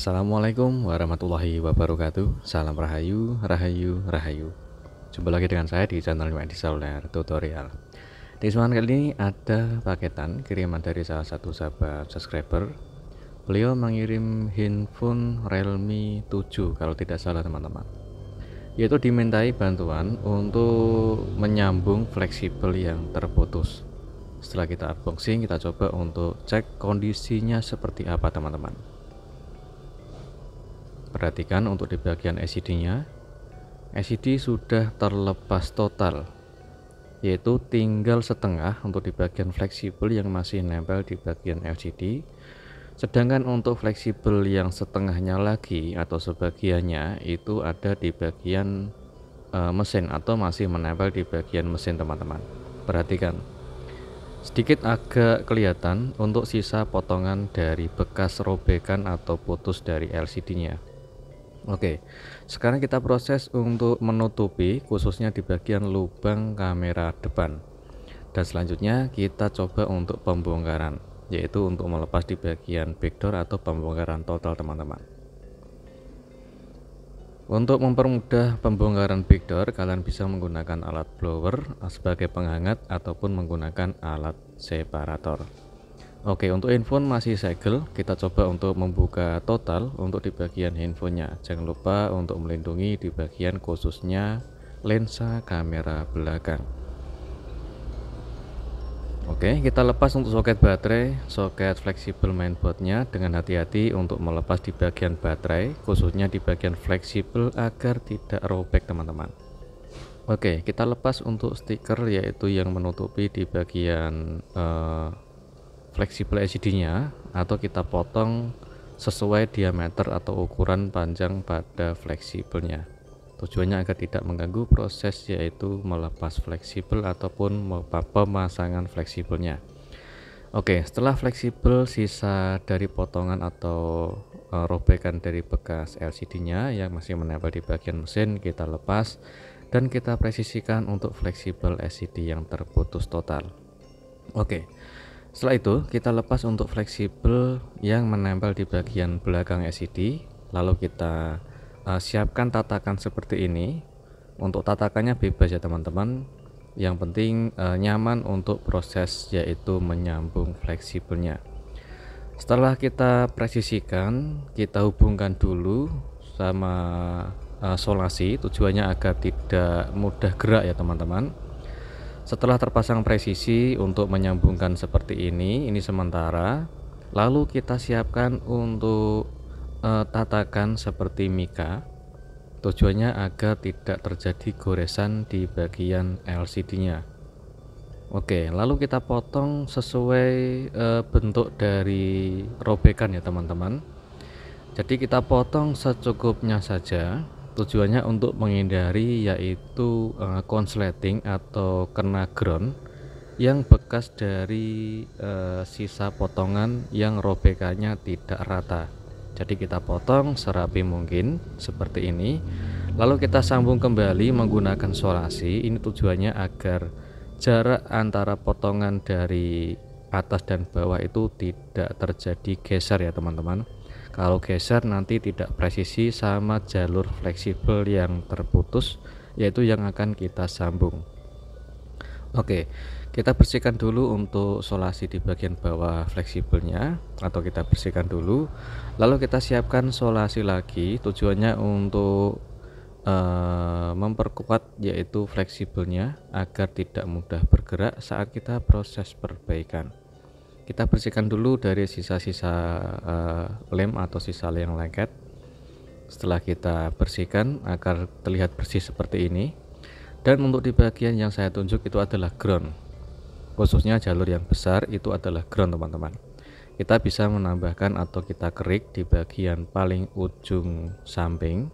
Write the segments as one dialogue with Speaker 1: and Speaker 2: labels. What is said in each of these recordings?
Speaker 1: Assalamualaikum warahmatullahi wabarakatuh. Salam rahayu, rahayu, rahayu. Jumpa lagi dengan saya di channel MID Seluler Tutorial. Di kesempatan kali ini ada paketan kiriman dari salah satu sahabat subscriber. Beliau mengirim handphone Realme 7 kalau tidak salah teman-teman. Yaitu dimintai bantuan untuk menyambung fleksibel yang terputus. Setelah kita unboxing, kita coba untuk cek kondisinya seperti apa teman-teman. Perhatikan untuk di bagian LCD-nya, LCD sudah terlepas total, yaitu tinggal setengah untuk di bagian fleksibel yang masih nempel di bagian LCD. Sedangkan untuk fleksibel yang setengahnya lagi atau sebagiannya itu ada di bagian mesin atau masih menempel di bagian mesin teman-teman. Perhatikan, sedikit agak kelihatan untuk sisa potongan dari bekas robekan atau putus dari LCD-nya. Oke, sekarang kita proses untuk menutupi khususnya di bagian lubang kamera depan. Dan selanjutnya kita coba untuk pembongkaran, yaitu untuk melepas di bagian backdoor atau pembongkaran total teman-teman. Untuk mempermudah pembongkaran backdoor, kalian bisa menggunakan alat blower sebagai penghangat ataupun menggunakan alat separator. Oke, untuk handphone masih segel, kita coba untuk membuka total untuk di bagian handphonenya. Jangan lupa untuk melindungi di bagian khususnya lensa kamera belakang. Oke, kita lepas untuk soket baterai, soket fleksibel mainboardnya dengan hati-hati untuk melepas di bagian baterai, khususnya di bagian fleksibel agar tidak robek teman-teman. Oke, kita lepas untuk stiker yaitu yang menutupi di bagian fleksibel LCD-nya, atau kita potong sesuai diameter atau ukuran panjang pada fleksibelnya. Tujuannya agar tidak mengganggu proses yaitu melepas fleksibel ataupun pemasangan fleksibelnya. Oke, setelah fleksibel sisa dari potongan atau robekan dari bekas LCD-nya yang masih menempel di bagian mesin kita lepas dan kita presisikan untuk fleksibel LCD yang terputus total. Oke, setelah itu kita lepas untuk fleksibel yang menempel di bagian belakang LCD, lalu kita siapkan tatakan seperti ini. Untuk tatakannya bebas ya teman-teman, yang penting nyaman untuk proses yaitu menyambung fleksibelnya. Setelah kita presisikan, kita hubungkan dulu sama solasi, tujuannya agar tidak mudah gerak ya teman-teman. Setelah terpasang presisi untuk menyambungkan seperti ini sementara, lalu kita siapkan untuk tatakan seperti mika. Tujuannya agar tidak terjadi goresan di bagian LCD-nya. Oke, lalu kita potong sesuai bentuk dari robekan ya teman-teman. Jadi kita potong secukupnya saja. Tujuannya untuk menghindari yaitu konsleting atau kena ground yang bekas dari sisa potongan yang robekannya tidak rata. Jadi kita potong serapi mungkin seperti ini, lalu kita sambung kembali menggunakan solasi. Ini tujuannya agar jarak antara potongan dari atas dan bawah itu tidak terjadi geser ya teman-teman. Kalau geser nanti tidak presisi sama jalur fleksibel yang terputus, yaitu yang akan kita sambung. Oke, kita bersihkan dulu untuk solasi di bagian bawah fleksibelnya, atau kita bersihkan dulu, lalu kita siapkan solasi lagi. Tujuannya untuk memperkuat yaitu fleksibelnya agar tidak mudah bergerak saat kita proses perbaikan. Kita bersihkan dulu dari sisa-sisa lem atau sisa yang lengket. Setelah kita bersihkan agar terlihat bersih seperti ini. Dan untuk di bagian yang saya tunjuk itu adalah ground, khususnya jalur yang besar itu adalah ground teman-teman. Kita bisa menambahkan atau kita kerik di bagian paling ujung samping,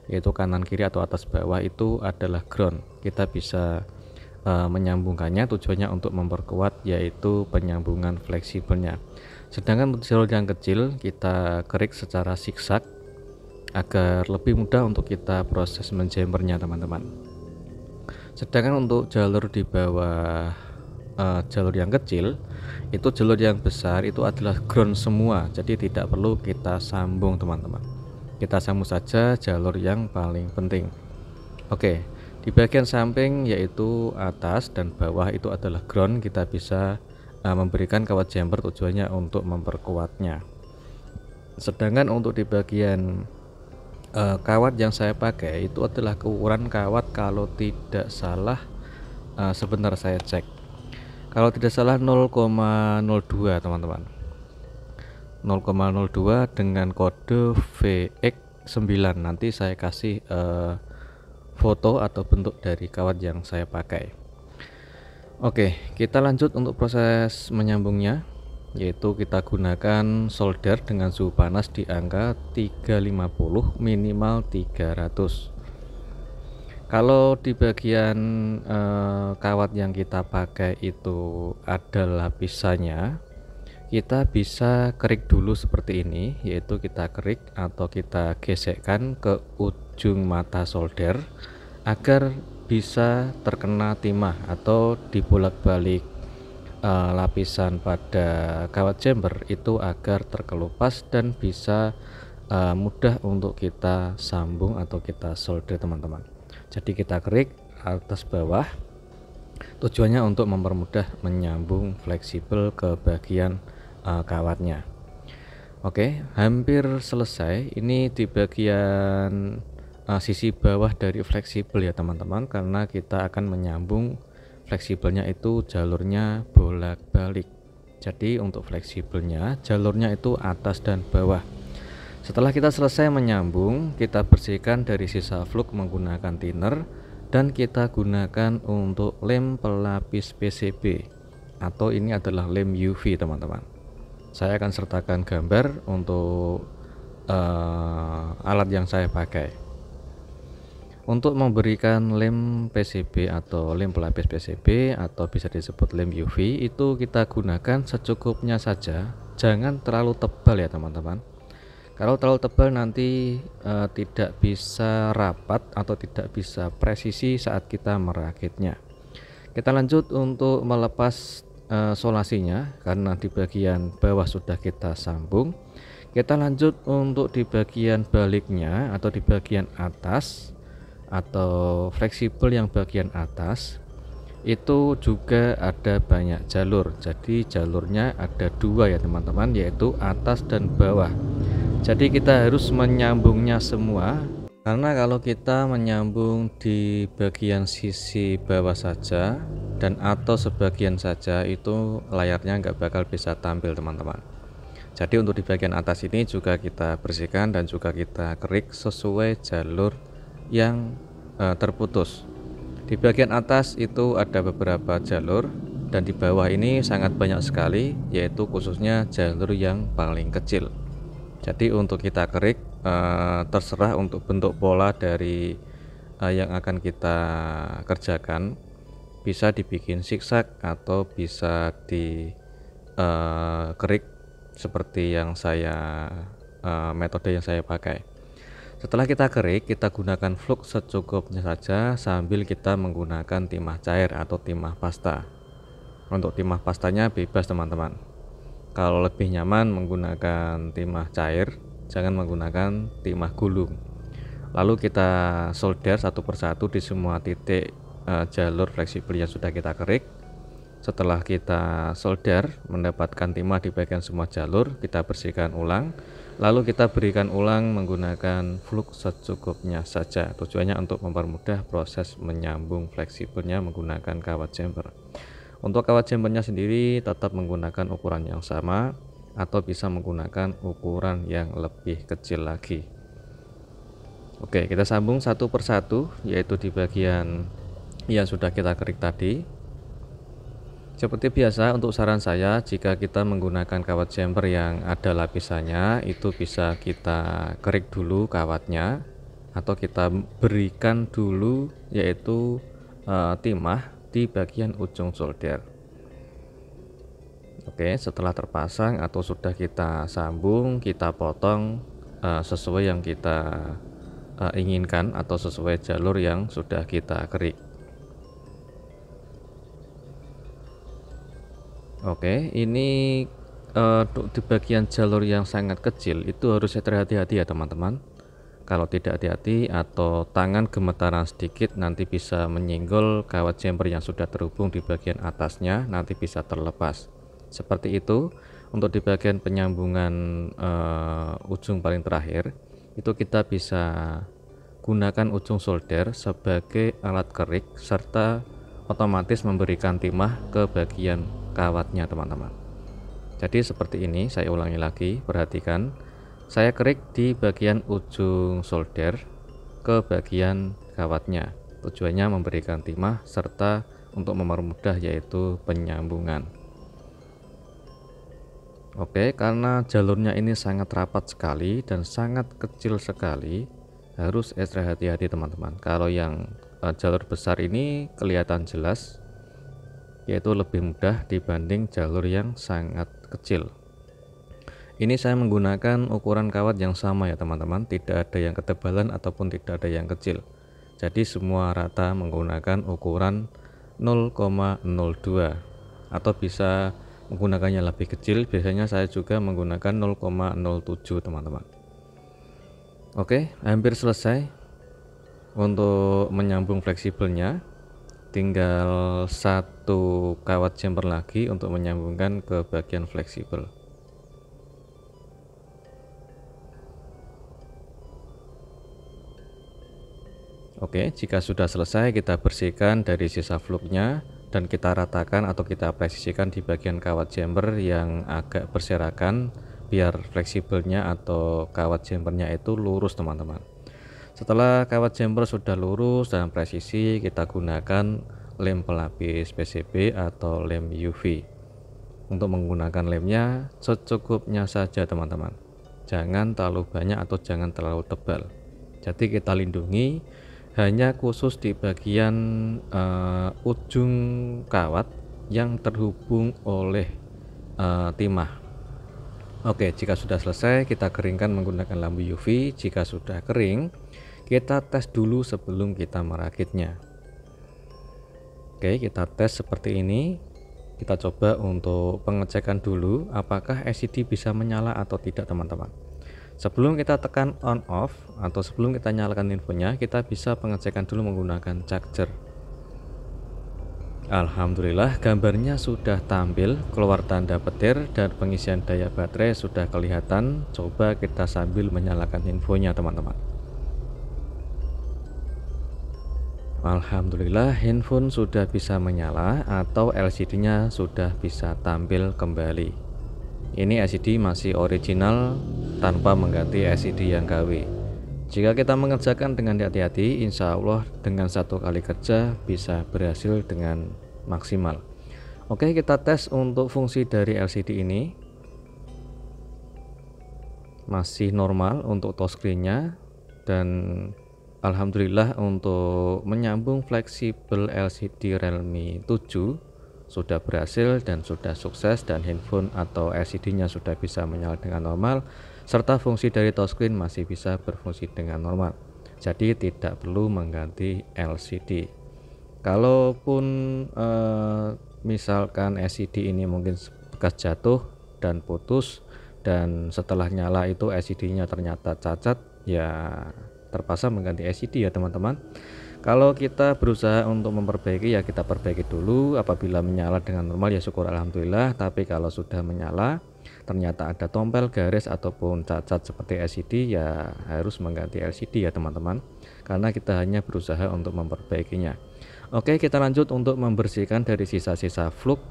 Speaker 1: yaitu kanan kiri atau atas bawah itu adalah ground. Kita bisa menyambungkannya, tujuannya untuk memperkuat yaitu penyambungan fleksibelnya. Sedangkan untuk jalur yang kecil kita kerik secara zigzag agar lebih mudah untuk kita proses menjammernya teman-teman. Sedangkan untuk jalur di bawah jalur yang kecil, itu jalur yang besar itu adalah ground semua, jadi tidak perlu kita sambung teman-teman. Kita sambung saja jalur yang paling penting. Oke, di bagian samping yaitu atas dan bawah itu adalah ground, kita bisa memberikan kawat jumper, tujuannya untuk memperkuatnya. Sedangkan untuk di bagian kawat yang saya pakai itu adalah ukuran kawat, kalau tidak salah sebentar saya cek, kalau tidak salah 0,02 teman-teman, 0,02 dengan kode VX9. Nanti saya kasih foto atau bentuk dari kawat yang saya pakai. Oke, kita lanjut untuk proses menyambungnya, yaitu kita gunakan solder dengan suhu panas di angka 350 minimal 300. Kalau di bagian kawat yang kita pakai itu ada lapisannya, kita bisa kerik dulu seperti ini, yaitu kita kerik atau kita gesekkan ke ujung mata solder agar bisa terkena timah atau dibolak-balik lapisan pada kawat jumper itu agar terkelupas dan bisa mudah untuk kita sambung atau kita solder teman-teman. Jadi kita kerik atas bawah, tujuannya untuk mempermudah menyambung fleksibel ke bagian kawatnya. Oke, hampir selesai. Ini di bagian sisi bawah dari fleksibel ya teman-teman, karena kita akan menyambung fleksibelnya itu jalurnya bolak-balik. Jadi untuk fleksibelnya jalurnya itu atas dan bawah. Setelah kita selesai menyambung, kita bersihkan dari sisa fluk menggunakan thinner dan kita gunakan untuk lem pelapis PCB, atau ini adalah lem UV teman-teman. Saya akan sertakan gambar untuk alat yang saya pakai. Untuk memberikan lem PCB atau lem pelapis PCB atau bisa disebut lem UV, itu kita gunakan secukupnya saja, jangan terlalu tebal ya teman-teman. Kalau terlalu tebal nanti tidak bisa rapat atau tidak bisa presisi saat kita merakitnya. Kita lanjut untuk melepas solasinya, karena di bagian bawah sudah kita sambung. Kita lanjut untuk di bagian baliknya atau di bagian atas atau fleksibel yang bagian atas itu juga ada banyak jalur. Jadi jalurnya ada dua ya teman-teman, yaitu atas dan bawah. Jadi kita harus menyambungnya semua, karena kalau kita menyambung di bagian sisi bawah saja dan atau sebagian saja, itu layarnya nggak bakal bisa tampil teman-teman. Jadi untuk di bagian atas ini juga kita bersihkan dan juga kita kerik sesuai jalur yang terputus. Di bagian atas itu ada beberapa jalur dan di bawah ini sangat banyak sekali, yaitu khususnya jalur yang paling kecil. Jadi untuk kita kerik terserah untuk bentuk pola dari yang akan kita kerjakan, bisa dibikin zigzag atau bisa di kerik seperti yang saya metode yang saya pakai. Setelah kita kerik, kita gunakan flux secukupnya saja sambil kita menggunakan timah cair atau timah pasta. Untuk timah pastanya bebas teman-teman. Kalau lebih nyaman menggunakan timah cair, jangan menggunakan timah gulung. Lalu kita solder satu persatu di semua titik jalur fleksibel yang sudah kita kerik. Setelah kita solder, mendapatkan timah di bagian semua jalur, kita bersihkan ulang. Lalu kita berikan ulang menggunakan flux secukupnya saja. Tujuannya untuk mempermudah proses menyambung fleksibelnya menggunakan kawat jumper. Untuk kawat jumpernya sendiri tetap menggunakan ukuran yang sama atau bisa menggunakan ukuran yang lebih kecil lagi. Oke, kita sambung satu persatu, yaitu di bagian yang sudah kita kerik tadi. Seperti biasa, untuk saran saya, jika kita menggunakan kawat jumper yang ada lapisannya, itu bisa kita kerik dulu kawatnya atau kita berikan dulu yaitu timah di bagian ujung solder. Oke, setelah terpasang atau sudah kita sambung, kita potong sesuai yang kita inginkan atau sesuai jalur yang sudah kita kerik. Oke, ini di bagian jalur yang sangat kecil itu harus hati-hati ya teman-teman. Kalau tidak hati-hati atau tangan gemetaran sedikit nanti bisa menyenggol kawat jumper yang sudah terhubung di bagian atasnya, nanti bisa terlepas. Seperti itu. Untuk di bagian penyambungan ujung paling terakhir, itu kita bisa gunakan ujung solder sebagai alat kerik serta otomatis memberikan timah ke bagian kawatnya teman-teman. Jadi seperti ini, saya ulangi lagi, perhatikan. Saya kerik di bagian ujung solder ke bagian kawatnya. Tujuannya memberikan timah serta untuk mempermudah yaitu penyambungan. Oke, karena jalurnya ini sangat rapat sekali dan sangat kecil sekali, harus ekstra hati-hati teman-teman. Kalau yang jalur besar ini kelihatan jelas, yaitu lebih mudah dibanding jalur yang sangat kecil. Ini saya menggunakan ukuran kawat yang sama ya teman-teman, tidak ada yang ketebalan ataupun tidak ada yang kecil. Jadi semua rata menggunakan ukuran 0,02 atau bisa menggunakannya lebih kecil, biasanya saya juga menggunakan 0,07 teman-teman. Oke, hampir selesai untuk menyambung fleksibelnya. Tinggal satu kawat jumper lagi untuk menyambungkan ke bagian fleksibel. Oke, jika sudah selesai kita bersihkan dari sisa fluknya dan kita ratakan atau kita presisikan di bagian kawat jumper yang agak berserakan biar fleksibelnya atau kawat jumpernya itu lurus teman-teman. Setelah kawat jumper sudah lurus dan presisi, kita gunakan lem pelapis PCB atau lem UV. Untuk menggunakan lemnya secukupnya saja teman-teman, jangan terlalu banyak atau jangan terlalu tebal. Jadi kita lindungi hanya khusus di bagian ujung kawat yang terhubung oleh timah. Oke, jika sudah selesai kita keringkan menggunakan lampu UV. Jika sudah kering, kita tes dulu sebelum kita merakitnya. Oke, kita tes seperti ini. Kita coba untuk pengecekan dulu apakah LCD bisa menyala atau tidak teman-teman. Sebelum kita tekan on off atau sebelum kita nyalakan infonya, kita bisa pengecekan dulu menggunakan charger. Alhamdulillah gambarnya sudah tampil, keluar tanda petir dan pengisian daya baterai sudah kelihatan. Coba kita sambil menyalakan infonya teman-teman. Alhamdulillah handphone sudah bisa menyala atau LCD-nya sudah bisa tampil kembali. Ini LCD masih original tanpa mengganti LCD yang KW. Jika kita mengerjakan dengan hati-hati, insya Allah dengan satu kali kerja bisa berhasil dengan maksimal. Oke, kita tes untuk fungsi dari LCD ini. Masih normal untuk touchscreen-nya dan alhamdulillah untuk menyambung fleksibel LCD Realme 7 sudah berhasil dan sudah sukses, dan handphone atau LCD-nya sudah bisa menyala dengan normal serta fungsi dari touchscreen masih bisa berfungsi dengan normal. Jadi tidak perlu mengganti LCD. Kalaupun misalkan LCD ini mungkin bekas jatuh dan putus dan setelah nyala itu LCD-nya ternyata cacat, ya terpaksa mengganti LCD ya teman-teman. Kalau kita berusaha untuk memperbaiki, ya kita perbaiki dulu. Apabila menyala dengan normal ya syukur alhamdulillah, tapi kalau sudah menyala ternyata ada tompel, garis ataupun cacat seperti LCD, ya harus mengganti LCD ya teman-teman, karena kita hanya berusaha untuk memperbaikinya. Oke, kita lanjut untuk membersihkan dari sisa-sisa fluk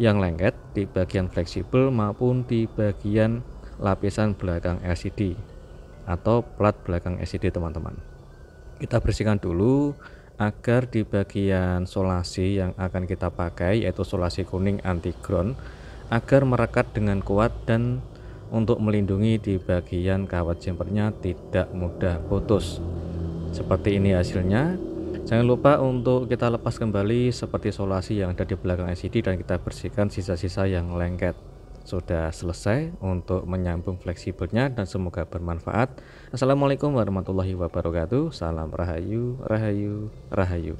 Speaker 1: yang lengket di bagian fleksibel maupun di bagian lapisan belakang LCD atau plat belakang LCD teman-teman. Kita bersihkan dulu agar di bagian solasi yang akan kita pakai, yaitu solasi kuning anti ground, agar merekat dengan kuat dan untuk melindungi di bagian kawat jumpernya tidak mudah putus. Seperti ini hasilnya. Jangan lupa untuk kita lepas kembali seperti solasi yang ada di belakang LCD dan kita bersihkan sisa-sisa yang lengket. Sudah selesai untuk menyambung fleksibelnya dan semoga bermanfaat. Assalamualaikum warahmatullahi wabarakatuh. Salam rahayu, rahayu, rahayu.